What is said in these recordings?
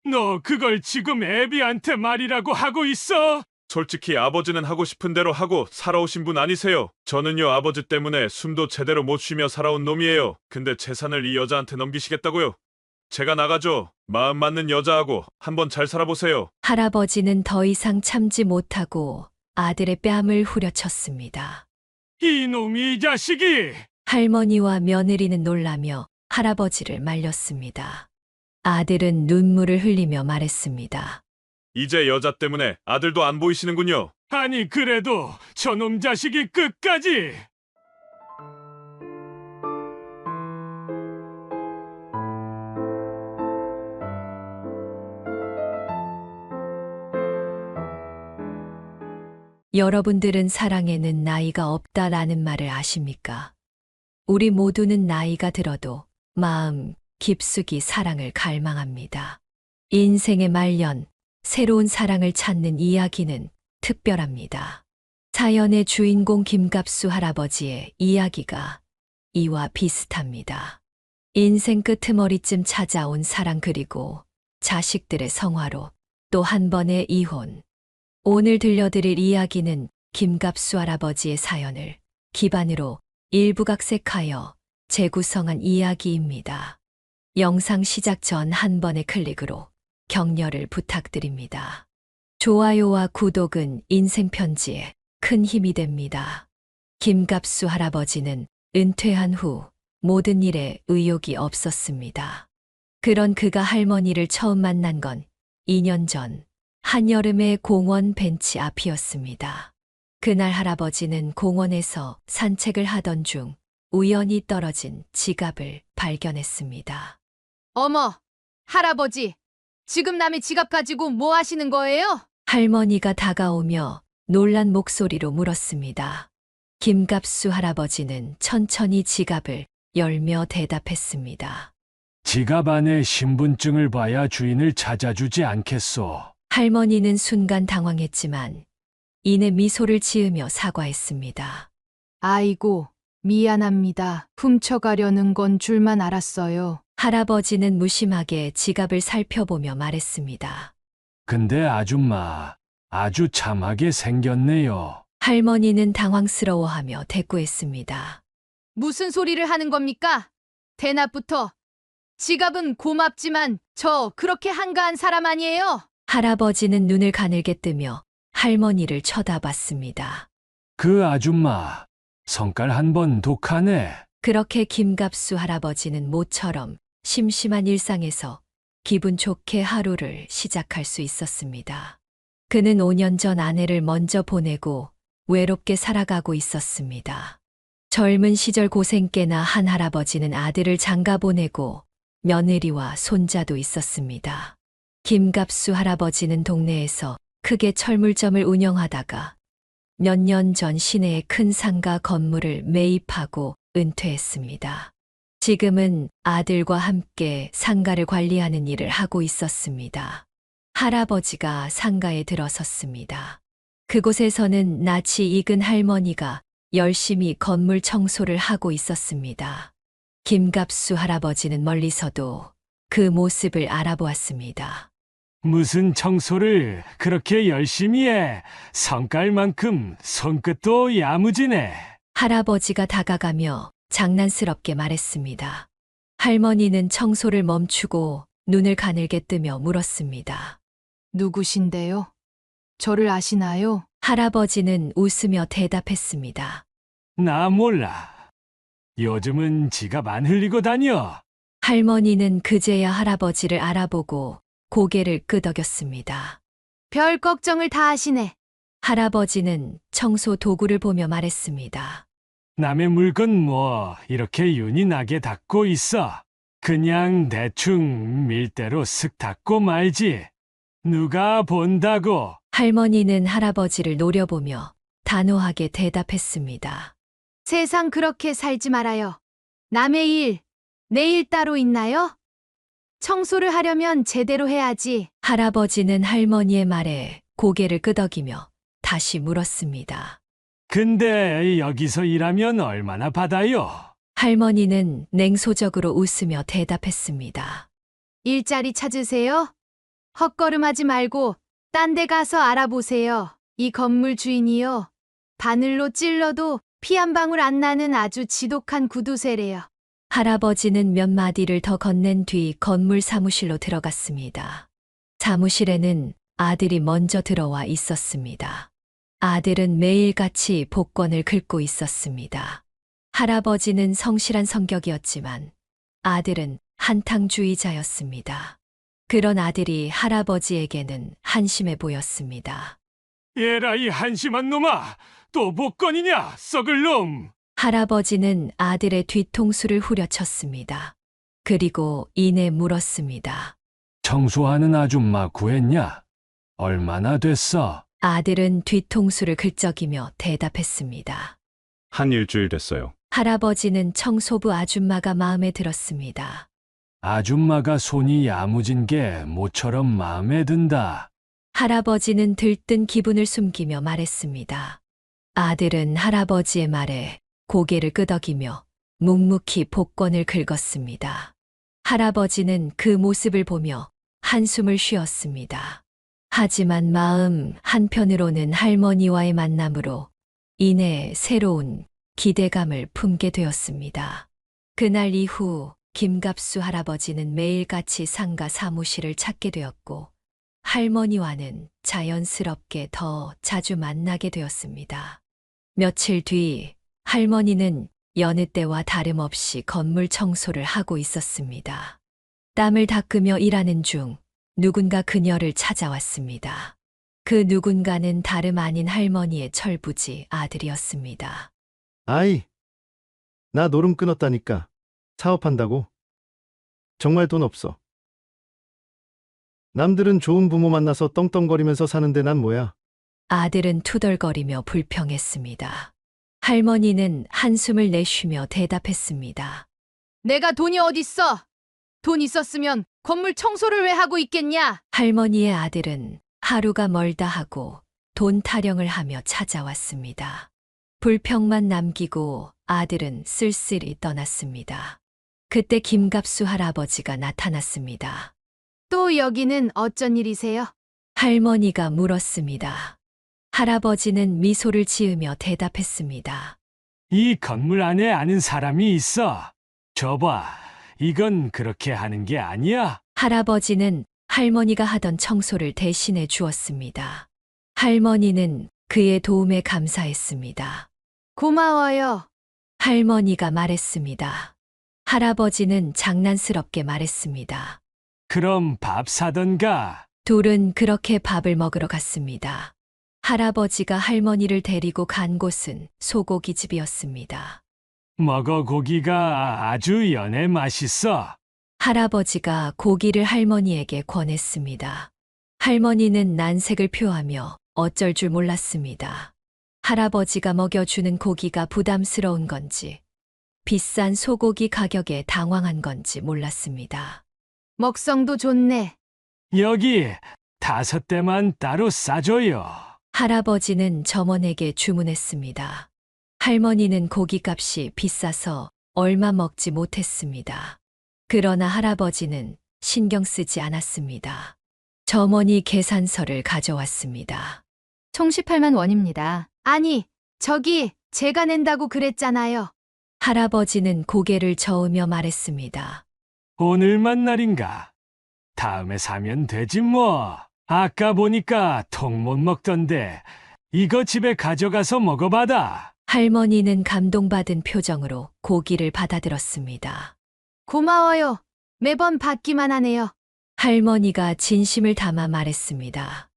너 그걸 지금 애비한테 말이라고 하고 있어? 솔직히 아버지는 하고 싶은 대로 하고 살아오신 분 아니세요? 저는요, 아버지 때문에 숨도 제대로 못 쉬며 살아온 놈이에요. 근데 재산을 이 여자한테 넘기시겠다고요? 제가 나가죠. 마음 맞는 여자하고 한번 잘 살아보세요. 할아버지는 더 이상 참지 못하고 아들의 뺨을 후려쳤습니다. 이놈이 이 자식이! 할머니와 며느리는 놀라며 할아버지를 말렸습니다. 아들은 눈물을 흘리며 말했습니다. 이제 여자 때문에 아들도 안 보이시는군요. 아니 그래도 저놈 자식이 끝까지! 여러분들은 사랑에는 나이가 없다라는 말을 아십니까? 우리 모두는 나이가 들어도 마음 깊숙이 사랑을 갈망합니다. 인생의 말년, 새로운 사랑을 찾는 이야기는 특별합니다. 사연의 주인공 김갑수 할아버지의 이야기가 이와 비슷합니다. 인생 끄트머리쯤 찾아온 사랑 그리고 자식들의 성화로 또 한 번의 이혼. 오늘 들려드릴 이야기는 김갑수 할아버지의 사연을 기반으로 일부각색하여 재구성한 이야기입니다. 영상 시작 전 한 번의 클릭으로 격려를 부탁드립니다. 좋아요와 구독은 인생 편지에 큰 힘이 됩니다. 김갑수 할아버지는 은퇴한 후 모든 일에 의욕이 없었습니다. 그런 그가 할머니를 처음 만난 건 2년 전 한여름의 공원 벤치 앞이었습니다. 그날 할아버지는 공원에서 산책을 하던 중 우연히 떨어진 지갑을 발견했습니다. 어머, 할아버지, 지금 남의 지갑 가지고 뭐 하시는 거예요? 할머니가 다가오며 놀란 목소리로 물었습니다. 김갑수 할아버지는 천천히 지갑을 열며 대답했습니다. 지갑 안에 신분증을 봐야 주인을 찾아주지 않겠소. 할머니는 순간 당황했지만 이내 미소를 지으며 사과했습니다. 아이고, 미안합니다. 훔쳐가려는 건 줄만 알았어요. 할아버지는 무심하게 지갑을 살펴보며 말했습니다. 근데 아줌마, 아주 참하게 생겼네요. 할머니는 당황스러워하며 대꾸했습니다. 무슨 소리를 하는 겁니까? 대낮부터. 지갑은 고맙지만 저 그렇게 한가한 사람 아니에요. 할아버지는 눈을 가늘게 뜨며 할머니를 쳐다봤습니다. 그 아줌마, 성깔 한 번 독하네. 그렇게 김갑수 할아버지는 모처럼 심심한 일상에서 기분 좋게 하루를 시작할 수 있었습니다. 그는 5년 전 아내를 먼저 보내고 외롭게 살아가고 있었습니다. 젊은 시절 고생 깨나 한 할아버지는 아들을 장가 보내고 며느리와 손자도 있었습니다. 김갑수 할아버지는 동네에서 크게 철물점을 운영하다가 몇 년 전 시내의 큰 상가 건물을 매입하고 은퇴했습니다. 지금은 아들과 함께 상가를 관리하는 일을 하고 있었습니다. 할아버지가 상가에 들어섰습니다. 그곳에서는 낯이 익은 할머니가 열심히 건물 청소를 하고 있었습니다. 김갑수 할아버지는 멀리서도 그 모습을 알아보았습니다. 무슨 청소를 그렇게 열심히 해. 성깔만큼 손끝도 야무지네. 할아버지가 다가가며 장난스럽게 말했습니다. 할머니는 청소를 멈추고 눈을 가늘게 뜨며 물었습니다. 누구신데요? 저를 아시나요? 할아버지는 웃으며 대답했습니다. 나 몰라. 요즘은 지갑 안 흘리고 다녀. 할머니는 그제야 할아버지를 알아보고 고개를 끄덕였습니다. 별 걱정을 다 하시네. 할아버지는 청소 도구를 보며 말했습니다. 남의 물건 뭐 이렇게 윤이 나게 닦고 있어. 그냥 대충 밀대로 쓱 닦고 말지. 누가 본다고. 할머니는 할아버지를 노려보며 단호하게 대답했습니다. 세상 그렇게 살지 말아요. 남의 일, 내 일 따로 있나요? 청소를 하려면 제대로 해야지. 할아버지는 할머니의 말에 고개를 끄덕이며 다시 물었습니다. 근데 여기서 일하면 얼마나 받아요? 할머니는 냉소적으로 웃으며 대답했습니다. 일자리 찾으세요? 헛걸음하지 말고 딴 데 가서 알아보세요. 이 건물 주인이요. 바늘로 찔러도 피 한 방울 안 나는 아주 지독한 구두쇠래요. 할아버지는 몇 마디를 더 건넨 뒤 건물 사무실로 들어갔습니다. 사무실에는 아들이 먼저 들어와 있었습니다. 아들은 매일같이 복권을 긁고 있었습니다. 할아버지는 성실한 성격이었지만 아들은 한탕주의자였습니다. 그런 아들이 할아버지에게는 한심해 보였습니다. 얘라 이 한심한 놈아, 또 복권이냐, 썩을 놈. 할아버지는 아들의 뒤통수를 후려쳤습니다. 그리고 이내 물었습니다. 청소하는 아줌마 구했냐? 얼마나 됐어? 아들은 뒤통수를 긁적이며 대답했습니다. 한 일주일 됐어요. 할아버지는 청소부 아줌마가 마음에 들었습니다. 아줌마가 손이 야무진 게 모처럼 마음에 든다. 할아버지는 들뜬 기분을 숨기며 말했습니다. 아들은 할아버지의 말에 고개를 끄덕이며 묵묵히 복권을 긁었습니다. 할아버지는 그 모습을 보며 한숨을 쉬었습니다. 하지만 마음 한편으로는 할머니와의 만남으로 이내 새로운 기대감을 품게 되었습니다. 그날 이후 김갑수 할아버지는 매일같이 상가 사무실을 찾게 되었고 할머니와는 자연스럽게 더 자주 만나게 되었습니다. 며칠 뒤 할머니는 여느 때와 다름없이 건물 청소를 하고 있었습니다. 땀을 닦으며 일하는 중 누군가 그녀를 찾아왔습니다. 그 누군가는 다름 아닌 할머니의 철부지 아들이었습니다. 아이, 나 노름 끊었다니까. 사업한다고. 정말 돈 없어. 남들은 좋은 부모 만나서 떵떵거리면서 사는데 난 뭐야? 아들은 투덜거리며 불평했습니다. 할머니는 한숨을 내쉬며 대답했습니다. 내가 돈이 어딨어? 돈 있었으면 건물 청소를 왜 하고 있겠냐? 할머니의 아들은 하루가 멀다 하고 돈 타령을 하며 찾아왔습니다. 불평만 남기고 아들은 쓸쓸히 떠났습니다. 그때 김갑수 할아버지가 나타났습니다. 또 여기는 어쩐 일이세요? 할머니가 물었습니다. 할아버지는 미소를 지으며 대답했습니다. 이 건물 안에 아는 사람이 있어. 저봐, 이건 그렇게 하는 게 아니야. 할아버지는 할머니가 하던 청소를 대신해 주었습니다. 할머니는 그의 도움에 감사했습니다. 고마워요. 할머니가 말했습니다. 할아버지는 장난스럽게 말했습니다. 그럼 밥 사던가. 둘은 그렇게 밥을 먹으러 갔습니다. 할아버지가 할머니를 데리고 간 곳은 소고기집이었습니다. 먹어 고기가 아주 연해 맛있어. 할아버지가 고기를 할머니에게 권했습니다. 할머니는 난색을 표하며 어쩔 줄 몰랐습니다. 할아버지가 먹여주는 고기가 부담스러운 건지, 비싼 소고기 가격에 당황한 건지 몰랐습니다. 먹성도 좋네. 여기 5대만 따로 싸줘요. 할아버지는 점원에게 주문했습니다. 할머니는 고기값이 비싸서 얼마 먹지 못했습니다. 그러나 할아버지는 신경 쓰지 않았습니다. 점원이 계산서를 가져왔습니다. 총 18만 원입니다. 아니, 저기 제가 낸다고 그랬잖아요. 할아버지는 고개를 저으며 말했습니다. 오늘만 날인가? 다음에 사면 되지 뭐. 아까 보니까 통 못 먹던데 이거 집에 가져가서 먹어봐라. 할머니는 감동받은 표정으로 고기를 받아들었습니다. 고마워요. 매번 받기만 하네요. 할머니가 진심을 담아 말했습니다.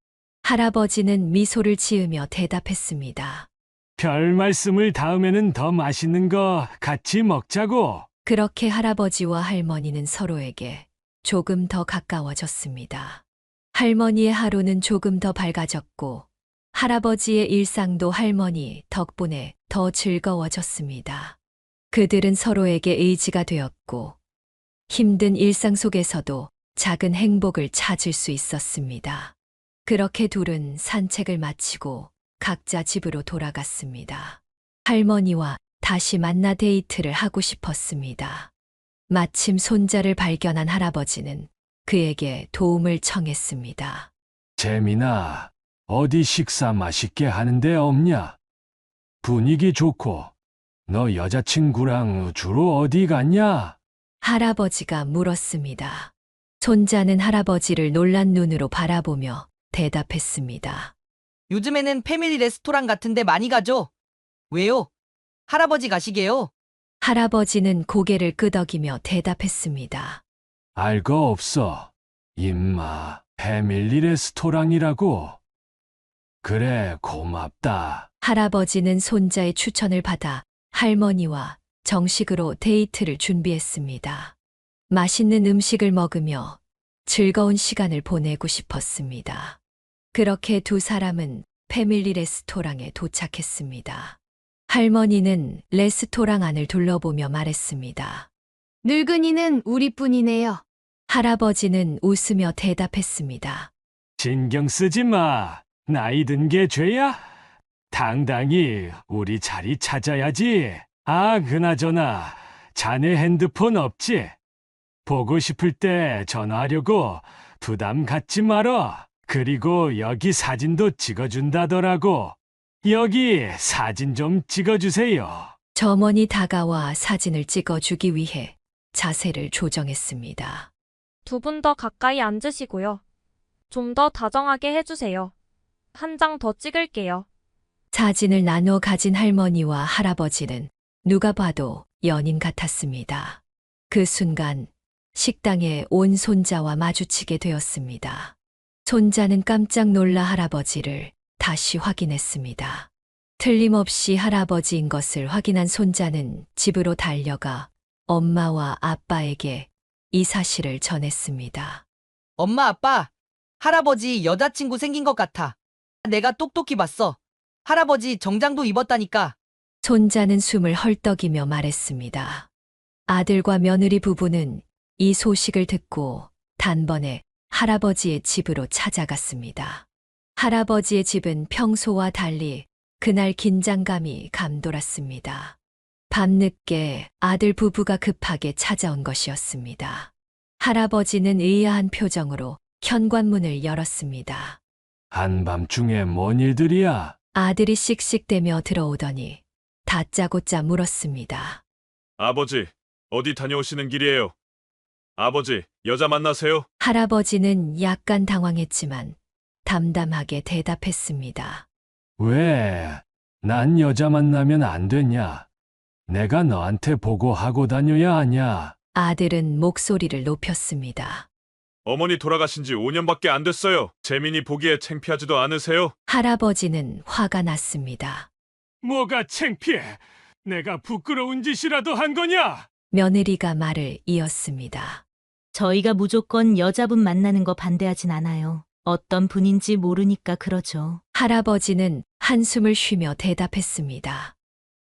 할아버지는 미소를 지으며 대답했습니다. 별 말씀을 다음에는 더 맛있는 거 같이 먹자고. 그렇게 할아버지와 할머니는 서로에게 조금 더 가까워졌습니다. 할머니의 하루는 조금 더 밝아졌고 할아버지의 일상도 할머니 덕분에 더 즐거워졌습니다. 그들은 서로에게 의지가 되었고 힘든 일상 속에서도 작은 행복을 찾을 수 있었습니다. 그렇게 둘은 산책을 마치고 각자 집으로 돌아갔습니다. 할머니와 다시 만나 데이트를 하고 싶었습니다. 마침 손자를 발견한 할아버지는 그에게 도움을 청했습니다. 재민아, 어디 식사 맛있게 하는데 없냐? 분위기 좋고, 너 여자친구랑 주로 어디 갔냐? 할아버지가 물었습니다. 손자는 할아버지를 놀란 눈으로 바라보며 대답했습니다. 요즘에는 패밀리 레스토랑 같은데 많이 가죠? 왜요? 할아버지 가시게요? 할아버지는 고개를 끄덕이며 대답했습니다. 알 거 없어. 임마, 패밀리 레스토랑이라고. 그래, 고맙다. 할아버지는 손자의 추천을 받아 할머니와 정식으로 데이트를 준비했습니다. 맛있는 음식을 먹으며 즐거운 시간을 보내고 싶었습니다. 그렇게 두 사람은 패밀리 레스토랑에 도착했습니다. 할머니는 레스토랑 안을 둘러보며 말했습니다. 늙은이는 우리뿐이네요. 할아버지는 웃으며 대답했습니다. 신경 쓰지 마. 나이 든 게 죄야? 당당히 우리 자리 찾아야지. 아, 그나저나 자네 핸드폰 없지? 보고 싶을 때 전화하려고 부담 갖지 말어. 그리고 여기 사진도 찍어준다더라고. 여기 사진 좀 찍어주세요. 점원이 다가와 사진을 찍어주기 위해 자세를 조정했습니다. 두 분 더 가까이 앉으시고요. 좀 더 다정하게 해주세요. 한 장 더 찍을게요. 사진을 나눠 가진 할머니와 할아버지는 누가 봐도 연인 같았습니다. 그 순간 식당에 온 손자와 마주치게 되었습니다. 손자는 깜짝 놀라 할아버지를 다시 확인했습니다. 틀림없이 할아버지인 것을 확인한 손자는 집으로 달려가 엄마와 아빠에게 이 사실을 전했습니다. 엄마, 아빠, 할아버지 여자친구 생긴 것 같아. 내가 똑똑히 봤어. 할아버지 정장도 입었다니까. 손자는 숨을 헐떡이며 말했습니다. 아들과 며느리 부부는 이 소식을 듣고 단번에 할아버지의 집으로 찾아갔습니다. 할아버지의 집은 평소와 달리 그날 긴장감이 감돌았습니다. 밤늦게 아들 부부가 급하게 찾아온 것이었습니다. 할아버지는 의아한 표정으로 현관문을 열었습니다. 한밤중에 뭔 일들이야? 아들이 씩씩대며 들어오더니 다짜고짜 물었습니다. 아버지, 어디 다녀오시는 길이에요? 아버지, 여자 만나세요? 할아버지는 약간 당황했지만 담담하게 대답했습니다. 왜? 난 여자 만나면 안 되냐? 내가 너한테 보고하고 다녀야 하냐? 아들은 목소리를 높였습니다. 어머니 돌아가신 지 5년밖에 안 됐어요. 재민이 보기에 창피하지도 않으세요? 할아버지는 화가 났습니다. 뭐가 창피해? 내가 부끄러운 짓이라도 한 거냐? 며느리가 말을 이었습니다. 저희가 무조건 여자분 만나는 거 반대하진 않아요. 어떤 분인지 모르니까 그러죠. 할아버지는 한숨을 쉬며 대답했습니다.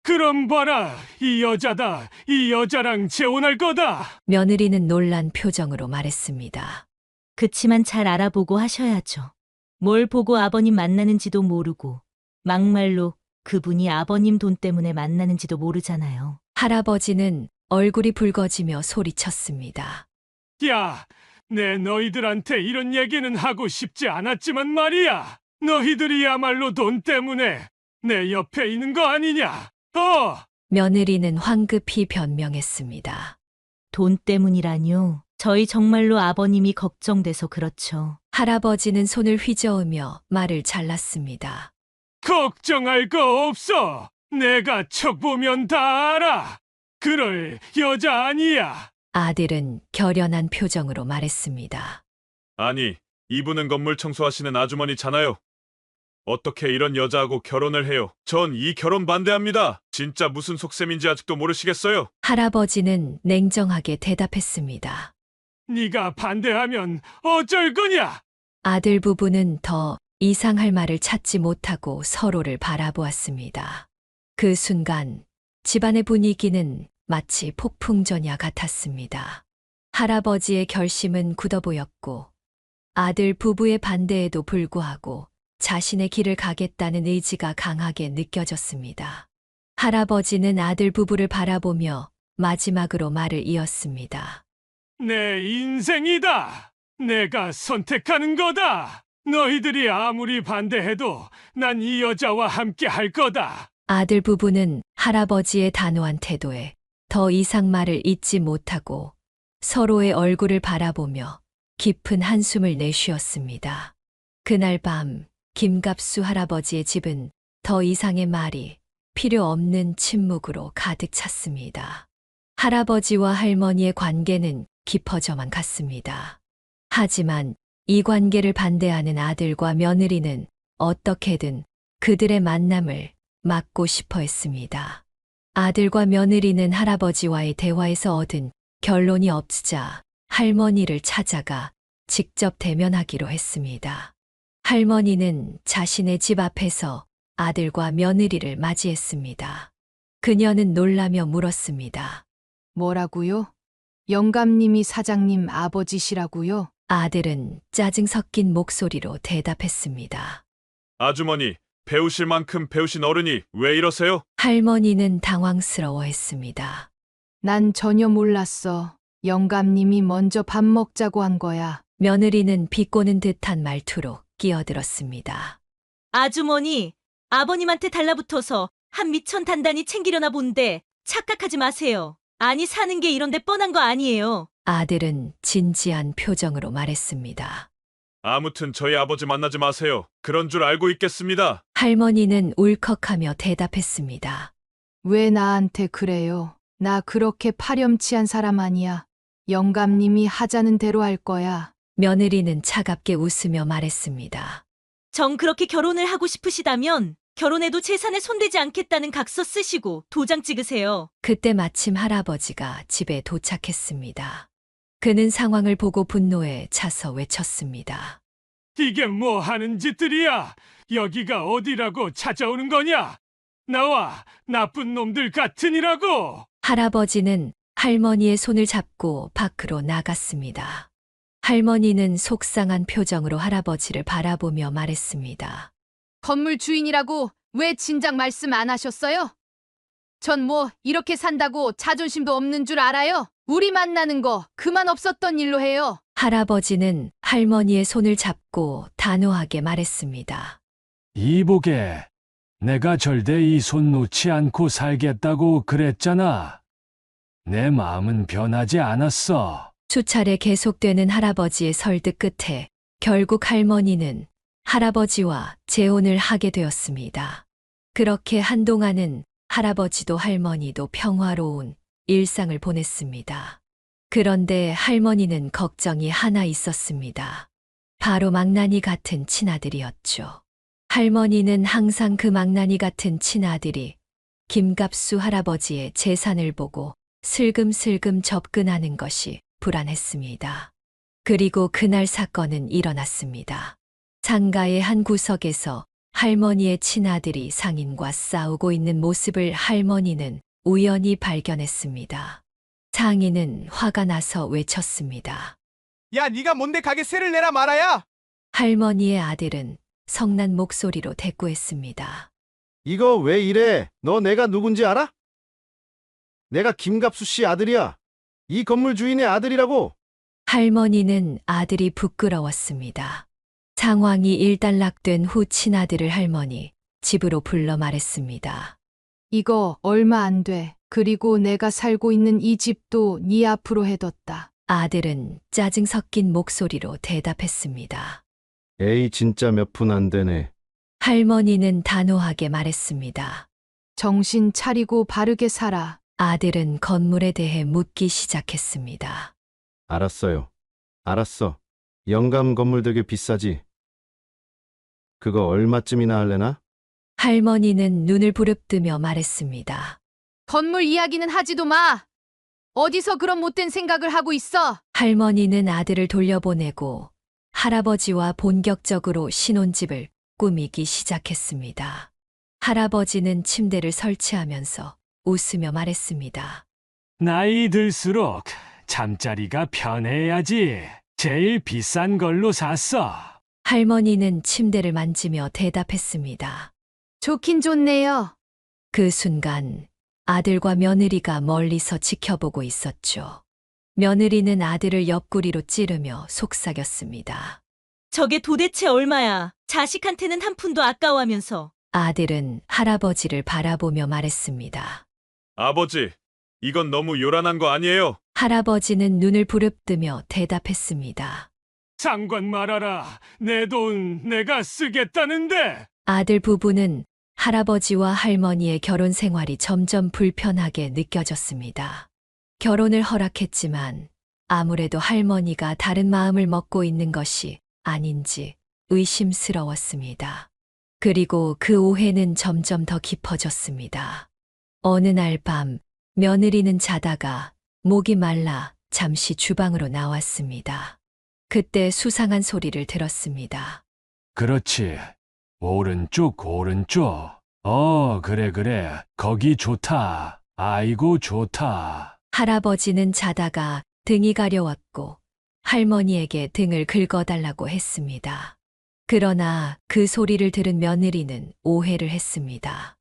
그럼 봐라, 이 여자다. 이 여자랑 재혼할 거다. 며느리는 놀란 표정으로 말했습니다. 그치만 잘 알아보고 하셔야죠. 뭘 보고 아버님 만나는지도 모르고 막말로 그분이 아버님 돈 때문에 만나는지도 모르잖아요. 할아버지는 얼굴이 붉어지며 소리쳤습니다. 야, 내 너희들한테 이런 얘기는 하고 싶지 않았지만 말이야. 너희들이야말로 돈 때문에 내 옆에 있는 거 아니냐? 며느리는 황급히 변명했습니다. 돈 때문이라뇨. 저희 정말로 아버님이 걱정돼서 그렇죠. 할아버지는 손을 휘저으며 말을 잘랐습니다. 걱정할 거 없어. 내가 척 보면 다 알아. 그럴 여자 아니야. 아들은 결연한 표정으로 말했습니다. 아니, 이분은 건물 청소하시는 아주머니잖아요. 어떻게 이런 여자하고 결혼을 해요? 전 이 결혼 반대합니다. 진짜 무슨 속셈인지 아직도 모르시겠어요? 할아버지는 냉정하게 대답했습니다. 네가 반대하면 어쩔 거냐? 아들 부부는 더 이상할 말을 찾지 못하고 서로를 바라보았습니다. 그 순간 집안의 분위기는 마치 폭풍전야 같았습니다. 할아버지의 결심은 굳어 보였고 아들 부부의 반대에도 불구하고 자신의 길을 가겠다는 의지가 강하게 느껴졌습니다. 할아버지는 아들 부부를 바라보며 마지막으로 말을 이었습니다. 내 인생이다. 내가 선택하는 거다. 너희들이 아무리 반대해도 난 이 여자와 함께 할 거다. 아들 부부는 할아버지의 단호한 태도에 더 이상 말을 잇지 못하고 서로의 얼굴을 바라보며 깊은 한숨을 내쉬었습니다. 그날 밤 김갑수 할아버지의 집은 더 이상의 말이 필요 없는 침묵으로 가득 찼습니다. 할아버지와 할머니의 관계는 깊어져만 갔습니다. 하지만 이 관계를 반대하는 아들과 며느리는 어떻게든 그들의 만남을 막고 싶어 했습니다. 아들과 며느리는 할아버지와의 대화에서 얻은 결론이 없자 할머니를 찾아가 직접 대면하기로 했습니다. 할머니는 자신의 집 앞에서 아들과 며느리를 맞이했습니다. 그녀는 놀라며 물었습니다. 뭐라고요? 영감님이 사장님 아버지시라고요? 아들은 짜증 섞인 목소리로 대답했습니다. 아주머니, 배우실 만큼 배우신 어른이 왜 이러세요? 할머니는 당황스러워했습니다. 난 전혀 몰랐어. 영감님이 먼저 밥 먹자고 한 거야. 며느리는 비꼬는 듯한 말투로 끼어들었습니다. 아주머니, 아버님한테 달라붙어서 한 미천 단단히 챙기려나 본데 착각하지 마세요. 아니 사는 게 이런데 뻔한 거 아니에요. 아들은 진지한 표정으로 말했습니다. 아무튼 저희 아버지 만나지 마세요. 그런 줄 알고 있겠습니다. 할머니는 울컥하며 대답했습니다. 왜 나한테 그래요? 나 그렇게 파렴치한 사람 아니야. 영감님이 하자는 대로 할 거야. 며느리는 차갑게 웃으며 말했습니다. 정 그렇게 결혼을 하고 싶으시다면 결혼해도 재산에 손대지 않겠다는 각서 쓰시고 도장 찍으세요. 그때 마침 할아버지가 집에 도착했습니다. 그는 상황을 보고 분노에 차서 외쳤습니다. 이게 뭐 하는 짓들이야? 여기가 어디라고 찾아오는 거냐? 나와, 나쁜 놈들 같으니라고! 할아버지는 할머니의 손을 잡고 밖으로 나갔습니다. 할머니는 속상한 표정으로 할아버지를 바라보며 말했습니다. 건물 주인이라고 왜 진작 말씀 안 하셨어요? 전 뭐 이렇게 산다고 자존심도 없는 줄 알아요? 우리 만나는 거 그만 없었던 일로 해요. 할아버지는 할머니의 손을 잡고 단호하게 말했습니다. 이보게, 내가 절대 이 손 놓지 않고 살겠다고 그랬잖아. 내 마음은 변하지 않았어. 수차례 계속되는 할아버지의 설득 끝에 결국 할머니는 할아버지와 재혼을 하게 되었습니다. 그렇게 한동안은 할아버지도 할머니도 평화로운 일상을 보냈습니다. 그런데 할머니는 걱정이 하나 있었습니다. 바로 망나니 같은 친아들이었죠. 할머니는 항상 그 망나니 같은 친아들이 김갑수 할아버지의 재산을 보고 슬금슬금 접근하는 것이 불안했습니다. 그리고 그날 사건은 일어났습니다. 상가의 한 구석에서 할머니의 친아들이 상인과 싸우고 있는 모습을 할머니는 우연히 발견했습니다. 상인은 화가 나서 외쳤습니다. 야, 네가 뭔데 가게 세를 내라 말아야! 할머니의 아들은 성난 목소리로 대꾸했습니다. 이거 왜 이래? 너 내가 누군지 알아? 내가 김갑수 씨 아들이야. 이 건물 주인의 아들이라고. 할머니는 아들이 부끄러웠습니다. 상황이 일단락된 후 친아들을 할머니 집으로 불러 말했습니다. 이거 얼마 안 돼. 그리고 내가 살고 있는 이 집도 네 앞으로 해뒀다. 아들은 짜증 섞인 목소리로 대답했습니다. 에이 진짜 몇 푼 안 되네. 할머니는 단호하게 말했습니다. 정신 차리고 바르게 살아. 아들은 건물에 대해 묻기 시작했습니다. 알았어요. 알았어. 영감 건물 되게 비싸지. 그거 얼마쯤이나 할래나? 할머니는 눈을 부릅뜨며 말했습니다. 건물 이야기는 하지도 마. 어디서 그런 못된 생각을 하고 있어? 할머니는 아들을 돌려보내고 할아버지와 본격적으로 신혼집을 꾸미기 시작했습니다. 할아버지는 침대를 설치하면서 웃으며 말했습니다. 나이 들수록 잠자리가 편해야지. 제일 비싼 걸로 샀어. 할머니는 침대를 만지며 대답했습니다. 좋긴 좋네요. 그 순간 아들과 며느리가 멀리서 지켜보고 있었죠. 며느리는 아들을 옆구리로 찌르며 속삭였습니다. 저게 도대체 얼마야? 자식한테는 한 푼도 아까워하면서. 아들은 할아버지를 바라보며 말했습니다. 아버지, 이건 너무 요란한 거 아니에요? 할아버지는 눈을 부릅뜨며 대답했습니다. 상관 말아라. 내 돈 내가 쓰겠다는데. 아들 부부는 할아버지와 할머니의 결혼 생활이 점점 불편하게 느껴졌습니다. 결혼을 허락했지만 아무래도 할머니가 다른 마음을 먹고 있는 것이 아닌지 의심스러웠습니다. 그리고 그 오해는 점점 더 깊어졌습니다. 어느 날 밤 며느리는 자다가 목이 말라 잠시 주방으로 나왔습니다. 그때 수상한 소리를 들었습니다. 그렇지. 오른쪽, 오른쪽. 그래. 거기 좋다. 아이고, 좋다. 할아버지는 자다가 등이 가려웠고 할머니에게 등을 긁어달라고 했습니다. 그러나 그 소리를 들은 며느리는 오해를 했습니다.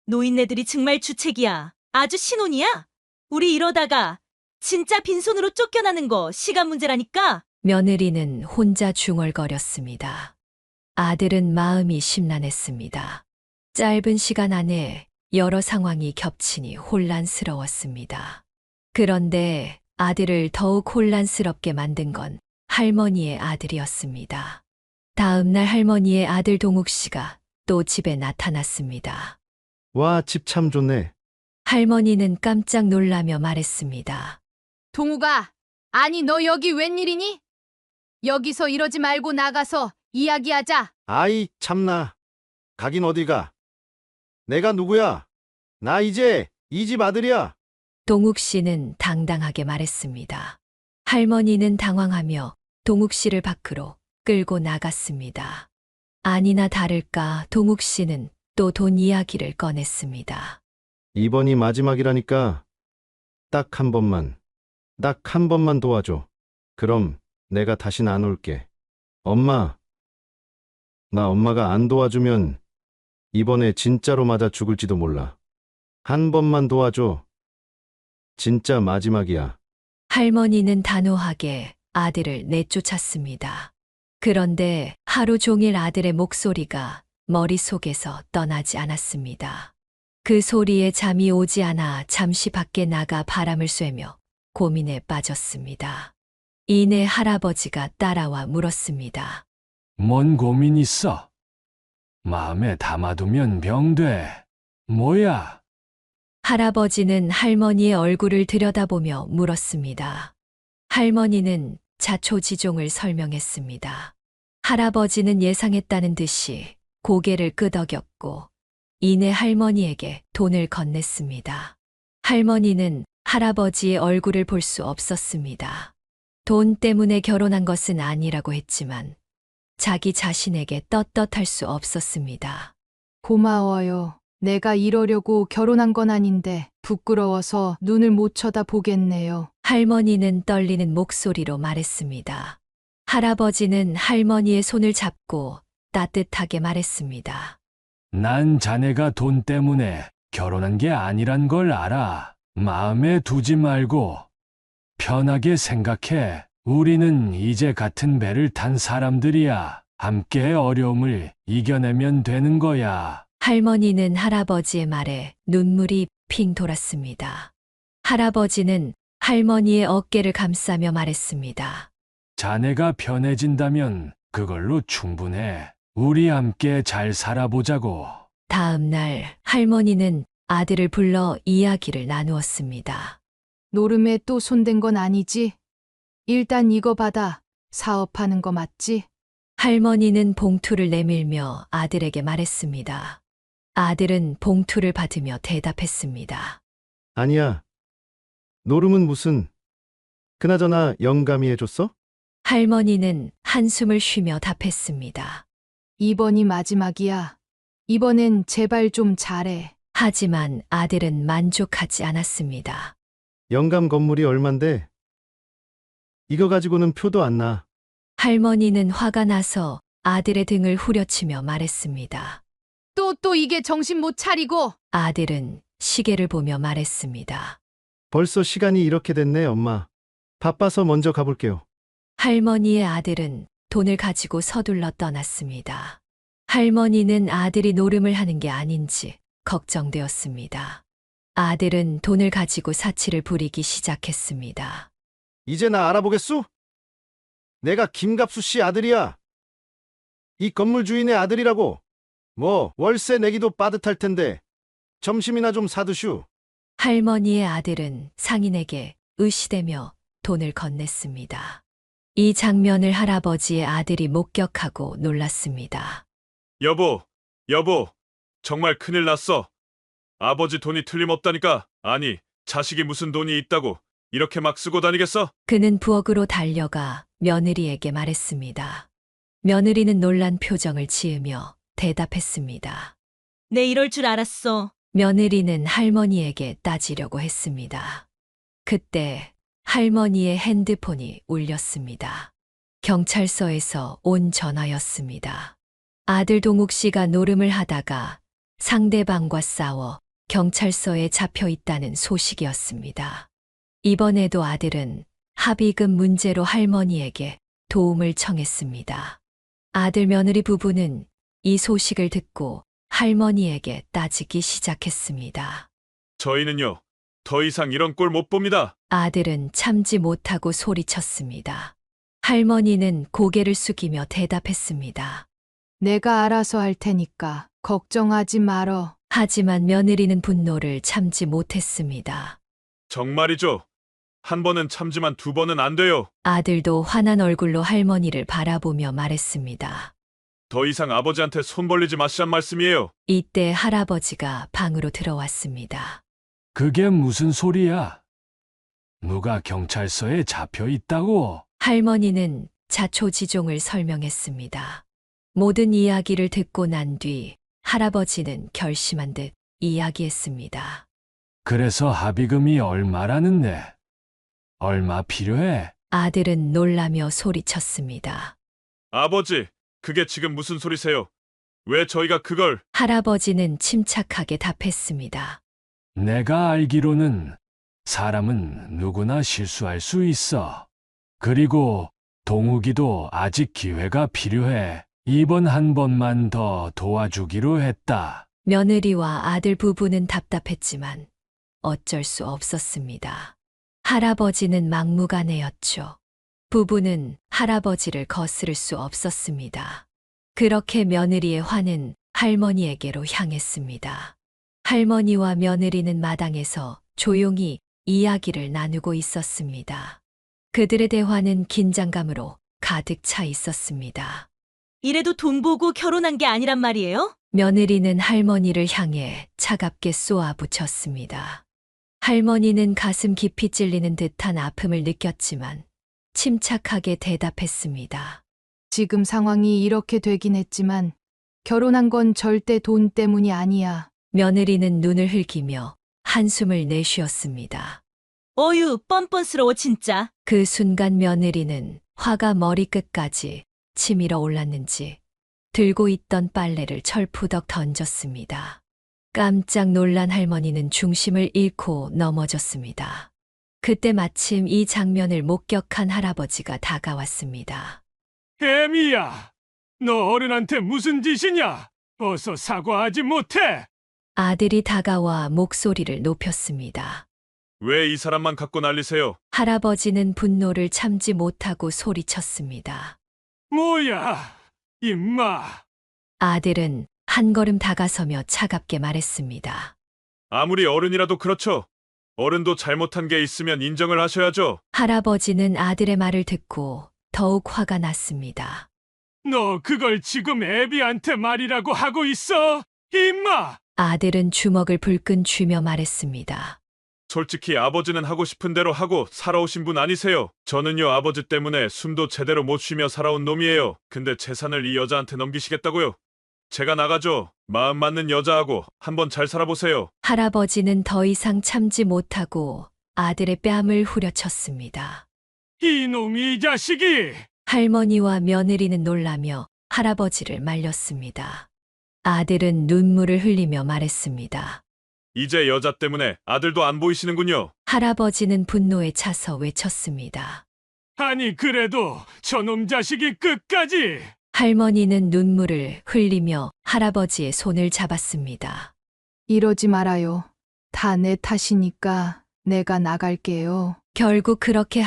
노인네들이 정말 주책이야. 아주 신혼이야? 우리 이러다가 진짜 빈손으로 쫓겨나는 거 시간 문제라니까? 며느리는 혼자 중얼거렸습니다. 아들은 마음이 심란했습니다. 짧은 시간 안에 여러 상황이 겹치니 혼란스러웠습니다. 그런데 아들을 더욱 혼란스럽게 만든 건 할머니의 아들이었습니다. 다음 날 할머니의 아들 동욱 씨가 또 집에 나타났습니다. 와, 집 참 좋네. 할머니는 깜짝 놀라며 말했습니다. 동우가, 아니 너 여기 웬일이니? 여기서 이러지 말고 나가서 이야기하자. 아이, 참나. 가긴 어디 가. 내가 누구야? 나 이제 이 집 아들이야. 동욱 씨는 당당하게 말했습니다. 할머니는 당황하며 동욱 씨를 밖으로 끌고 나갔습니다. 아니나 다를까 동욱 씨는 또 돈 이야기를 꺼냈습니다. 이번이 마지막이라니까. 딱 한 번만 도와줘. 그럼 내가 다신 안 올게. 엄마, 나 엄마가 안 도와주면 이번에 진짜로 맞아 죽을지도 몰라. 한 번만 도와줘. 진짜 마지막이야. 할머니는 단호하게 아들을 내쫓았습니다. 그런데 하루 종일 아들의 목소리가 머릿속에서 떠나지 않았습니다. 그 소리에 잠이 오지 않아 잠시 밖에 나가 바람을 쐬며 고민에 빠졌습니다. 이내 할아버지가 따라와 물었습니다. 뭔 고민 있어? 마음에 담아두면 병돼. 뭐야? 할아버지는 할머니의 얼굴을 들여다보며 물었습니다. 할머니는 자초지종을 설명했습니다. 할아버지는 예상했다는 듯이 고개를 끄덕였고 이내 할머니에게 돈을 건넸습니다. 할머니는 할아버지의 얼굴을 볼 수 없었습니다. 돈 때문에 결혼한 것은 아니라고 했지만 자기 자신에게 떳떳할 수 없었습니다. 고마워요. 내가 이러려고 결혼한 건 아닌데 부끄러워서 눈을 못 쳐다보겠네요. 할머니는 떨리는 목소리로 말했습니다. 할아버지는 할머니의 손을 잡고 따뜻하게 말했습니다. 난 자네가 돈 때문에 결혼한 게 아니란 걸 알아. 마음에 두지 말고 편하게 생각해. 우리는 이제 같은 배를 탄 사람들이야. 함께 어려움을 이겨내면 되는 거야. 할머니는 할아버지의 말에 눈물이 핑 돌았습니다. 할아버지는 할머니의 어깨를 감싸며 말했습니다. 자네가 편해진다면 그걸로 충분해. 우리 함께 잘 살아보자고. 다음 날 할머니는 아들을 불러 이야기를 나누었습니다. 노름에 또 손댄 건 아니지? 일단 이거 받아. 사업하는 거 맞지? 할머니는 봉투를 내밀며 아들에게 말했습니다. 아들은 봉투를 받으며 대답했습니다. 아니야. 노름은 무슨. 그나저나 영감이 해줬어? 할머니는 한숨을 쉬며 답했습니다. 이번이 마지막이야. 이번엔 제발 좀 잘해. 하지만 아들은 만족하지 않았습니다. 영감 건물이 얼만데? 이거 가지고는 표도 안 나. 할머니는 화가 나서 아들의 등을 후려치며 말했습니다. 또 이게 정신 못 차리고. 아들은 시계를 보며 말했습니다. 벌써 시간이 이렇게 됐네, 엄마. 바빠서 먼저 가볼게요. 할머니의 아들은 돈을 가지고 서둘러 떠났습니다. 할머니는 아들이 노름을 하는 게 아닌지 걱정되었습니다. 아들은 돈을 가지고 사치를 부리기 시작했습니다. 이제 나 알아보겠소? 내가 김갑수 씨 아들이야. 이 건물 주인의 아들이라고. 뭐 월세 내기도 빠듯할 텐데 점심이나 좀 사드슈. 할머니의 아들은 상인에게 의시되며 돈을 건넸습니다. 이 장면을 할아버지의 아들이 목격하고 놀랐습니다. 여보, 정말 큰일 났어. 아버지 돈이 틀림없다니까. 아니, 자식이 무슨 돈이 있다고 이렇게 막 쓰고 다니겠어? 그는 부엌으로 달려가 며느리에게 말했습니다. 며느리는 놀란 표정을 지으며 대답했습니다. 내 이럴 줄 알았어. 며느리는 할머니에게 따지려고 했습니다. 그때 할머니의 핸드폰이 울렸습니다. 경찰서에서 온 전화였습니다. 아들 동욱 씨가 노름을 하다가 상대방과 싸워 경찰서에 잡혀 있다는 소식이었습니다. 이번에도 아들은 합의금 문제로 할머니에게 도움을 청했습니다. 아들 며느리 부부는 이 소식을 듣고 할머니에게 따지기 시작했습니다. 저희는요, 더 이상 이런 꼴 못 봅니다. 아들은 참지 못하고 소리쳤습니다. 할머니는 고개를 숙이며 대답했습니다. 내가 알아서 할 테니까 걱정하지 말어. 하지만 며느리는 분노를 참지 못했습니다. 정말이죠. 한 번은 참지만 두 번은 안 돼요. 아들도 화난 얼굴로 할머니를 바라보며 말했습니다. 더 이상 아버지한테 손 벌리지 마시란 말씀이에요. 이때 할아버지가 방으로 들어왔습니다. 그게 무슨 소리야? 누가 경찰서에 잡혀 있다고? 할머니는 자초지종을 설명했습니다. 모든 이야기를 듣고 난 뒤 할아버지는 결심한 듯 이야기했습니다. 그래서 합의금이 얼마라는데? 얼마 필요해? 아들은 놀라며 소리쳤습니다. 아버지, 그게 지금 무슨 소리세요? 왜 저희가 그걸... 할아버지는 침착하게 답했습니다. 내가 알기로는 사람은 누구나 실수할 수 있어. 그리고 동욱이도 아직 기회가 필요해. 이번 한 번만 더 도와주기로 했다. 며느리와 아들 부부는 답답했지만 어쩔 수 없었습니다. 할아버지는 막무가내였죠. 부부는 할아버지를 거스를 수 없었습니다. 그렇게 며느리의 화는 할머니에게로 향했습니다. 할머니와 며느리는 마당에서 조용히 이야기를 나누고 있었습니다. 그들의 대화는 긴장감으로 가득 차 있었습니다. 이래도 돈 보고 결혼한 게 아니란 말이에요? 며느리는 할머니를 향해 차갑게 쏘아붙였습니다. 할머니는 가슴 깊이 찔리는 듯한 아픔을 느꼈지만 침착하게 대답했습니다. 지금 상황이 이렇게 되긴 했지만 결혼한 건 절대 돈 때문이 아니야. 며느리는 눈을 흘기며 한숨을 내쉬었습니다. 어휴, 뻔뻔스러워 진짜. 그 순간 며느리는 화가 머리끝까지 치밀어 올랐는지 들고 있던 빨래를 철푸덕 던졌습니다. 깜짝 놀란 할머니는 중심을 잃고 넘어졌습니다. 그때 마침 이 장면을 목격한 할아버지가 다가왔습니다. 애미야, 너 어른한테 무슨 짓이냐? 어서 사과하지 못해. 아들이 다가와 목소리를 높였습니다. 왜 이 사람만 갖고 난리세요? 할아버지는 분노를 참지 못하고 소리쳤습니다. 뭐야, 임마. 아들은 한 걸음 다가서며 차갑게 말했습니다. 아무리 어른이라도 그렇죠. 어른도 잘못한 게 있으면 인정을 하셔야죠. 할아버지는 아들의 말을 듣고 더욱 화가 났습니다. 너 그걸 지금 애비한테 말이라고 하고 있어? 임마! 아들은 주먹을 불끈 쥐며 말했습니다. 솔직히 아버지는 하고 싶은 대로 하고 살아오신 분 아니세요? 저는요, 아버지 때문에 숨도 제대로 못 쉬며 살아온 놈이에요. 근데 재산을 이 여자한테 넘기시겠다고요? 제가 나가죠. 마음 맞는 여자하고 한번 잘 살아보세요. 할아버지는 더 이상 참지 못하고 아들의 뺨을 후려쳤습니다. 이놈이 이 자식이! 할머니와 며느리는 놀라며 할아버지를 말렸습니다. 아들은 눈물을 흘리며 말했습니다. 이제 여자 때문에 아들도 안 보이시는군요. 할아버지는 분노에 차서 외쳤습니다. 아니 그래도 저놈 자식이 끝까지. 할머니는 눈물을 흘리며 할아버지의 손을 잡았습니다. 이러지 말아요. 다 내 탓이니까 내가 나갈게요. 결국 그렇게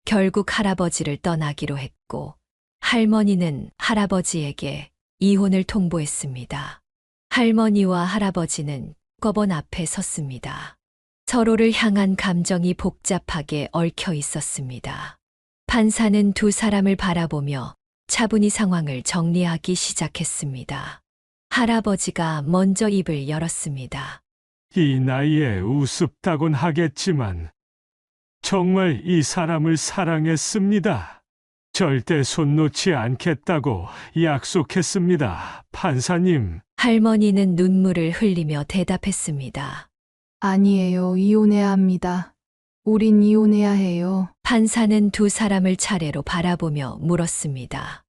결국 할아버지를 떠나기로 했고, 할머니는 할아버지에게 이혼을 통보했습니다. 할머니와 할아버지는 법원 앞에 섰습니다. 서로를 향한 감정이 복잡하게 얽혀 있었습니다. 판사는 두 사람을 바라보며 차분히 상황을 정리하기 시작했습니다. 할아버지가 먼저 입을 열었습니다. 이 나이에 우습다곤 하겠지만 정말 이 사람을 사랑했습니다. 절대 손 놓지 않겠다고 약속했습니다. 판사님. 할머니는 눈물을 흘리며 대답했습니다. 아니에요. 이혼해야 합니다. 우린 이혼해야 해요. 판사는 두 사람을 차례로 바라보며 물었습니다.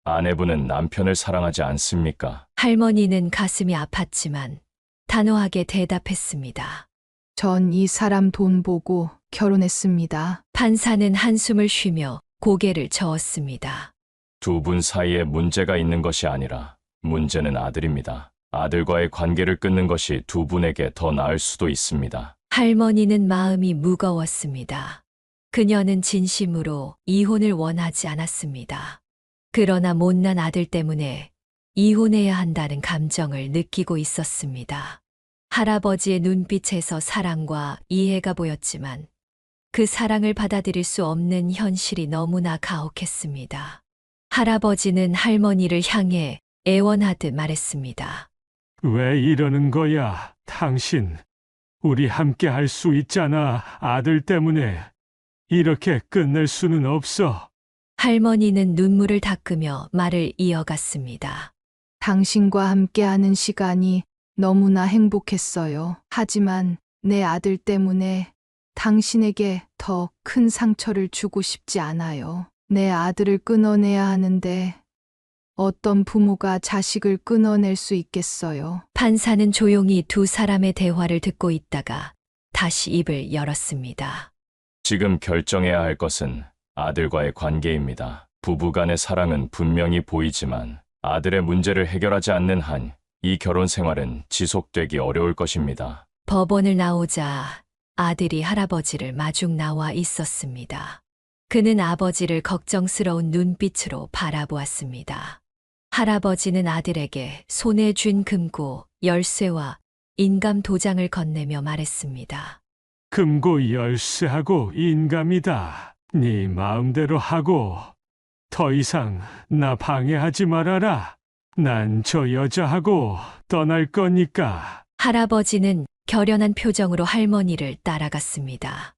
아내분은 남편을 사랑하지 않습니까? 할머니는 가슴이 아팠지만 단호하게 대답했습니다. 전 이 사람 돈 보고 결혼했습니다. 판사는 한숨을 쉬며 고개를 저었습니다. 두 분 사이에 문제가 있는 것이 아니라 문제는 아들입니다. 아들과의 관계를 끊는 것이 두 분에게 더 나을 수도 있습니다. 할머니는 마음이 무거웠습니다. 그녀는 진심으로 이혼을 원하지 않았습니다. 그러나 못난 아들 때문에 이혼해야 한다는 감정을 느끼고 있었습니다. 할아버지의 눈빛에서 사랑과 이해가 보였지만 그 사랑을 받아들일 수 없는 현실이 너무나 가혹했습니다. 할아버지는 할머니를 향해 애원하듯 말했습니다. 왜 이러는 거야? 당신, 우리 함께 할 수 있잖아. 아들 때문에 이렇게 끝낼 수는 없어. 할머니는 눈물을 닦으며 말을 이어갔습니다. 당신과 함께하는 시간이 너무나 행복했어요. 하지만 내 아들 때문에 당신에게 더 큰 상처를 주고 싶지 않아요. 내 아들을 끊어내야 하는데 어떤 부모가 자식을 끊어낼 수 있겠어요. 판사는 조용히 두 사람의 대화를 듣고 있다가 다시 입을 열었습니다. 지금 결정해야 할 것은 아들과의 관계입니다. 부부 간의 사랑은 분명히 보이지만 아들의 문제를 해결하지 않는 한 이 결혼 생활은 지속되기 어려울 것입니다. 법원을 나오자 아들이 할아버지를 마중 나와 있었습니다. 그는 아버지를 걱정스러운 눈빛으로 바라보았습니다. 할아버지는 아들에게 손에 쥔 금고, 열쇠와 인감 도장을 건네며 말했습니다. 금고 열쇠하고 인감이다. 네 마음대로 하고 더 이상 나 방해하지 말아라. 난 저 여자하고 떠날 거니까. 할아버지는 결연한 표정으로 할머니를 따라갔습니다.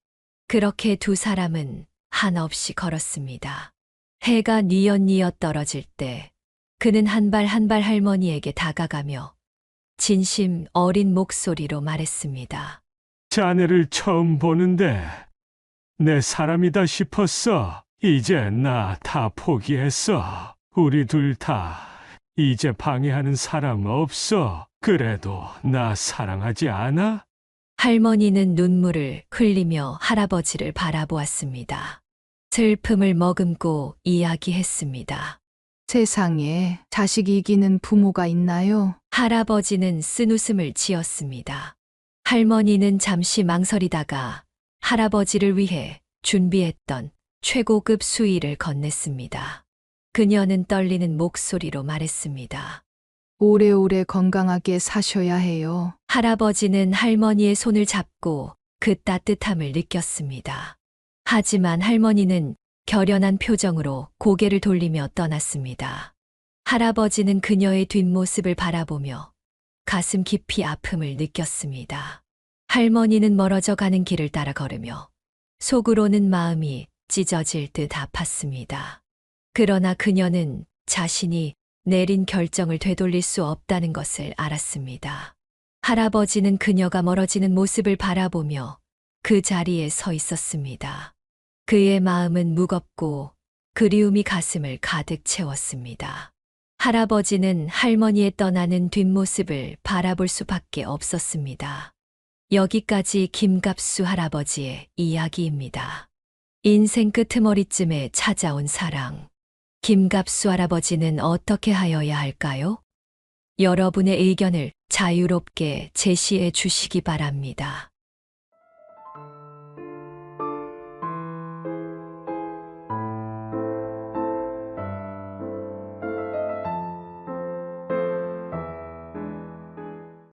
그렇게 두 사람은 한없이 걸었습니다. 해가 뉘엿뉘엿 떨어질 때 그는 한 발 한 발 할머니에게 다가가며 진심 어린 목소리로 말했습니다. 자네를 처음 보는데 내 사람이다 싶었어. 이제 나 다 포기했어. 우리 둘 다 이제 방해하는 사람 없어. 그래도 나 사랑하지 않아? 할머니는 눈물을 흘리며 할아버지를 바라보았습니다. 슬픔을 머금고 이야기했습니다. 세상에 자식이 이기는 부모가 있나요? 할아버지는 쓴웃음을 지었습니다. 할머니는 잠시 망설이다가 할아버지를 위해 준비했던 최고급 수의를 건넸습니다. 그녀는 떨리는 목소리로 말했습니다. 오래오래 건강하게 사셔야 해요. 할아버지는 할머니의 손을 잡고 그 따뜻함을 느꼈습니다. 하지만 할머니는 결연한 표정으로 고개를 돌리며 떠났습니다. 할아버지는 그녀의 뒷모습을 바라보며 가슴 깊이 아픔을 느꼈습니다. 할머니는 멀어져 가는 길을 따라 걸으며 속으로는 마음이 찢어질 듯 아팠습니다. 그러나 그녀는 자신이 내린 결정을 되돌릴 수 없다는 것을 알았습니다. 할아버지는 그녀가 멀어지는 모습을 바라보며 그 자리에 서 있었습니다. 그의 마음은 무겁고 그리움이 가슴을 가득 채웠습니다. 할아버지는 할머니의 떠나는 뒷모습을 바라볼 수밖에 없었습니다. 여기까지 김갑수 할아버지의 이야기입니다. 인생 끄트머리쯤에 찾아온 사랑. 김갑수 할아버지는 어떻게 하여야 할까요? 여러분의 의견을 자유롭게 제시해 주시기 바랍니다.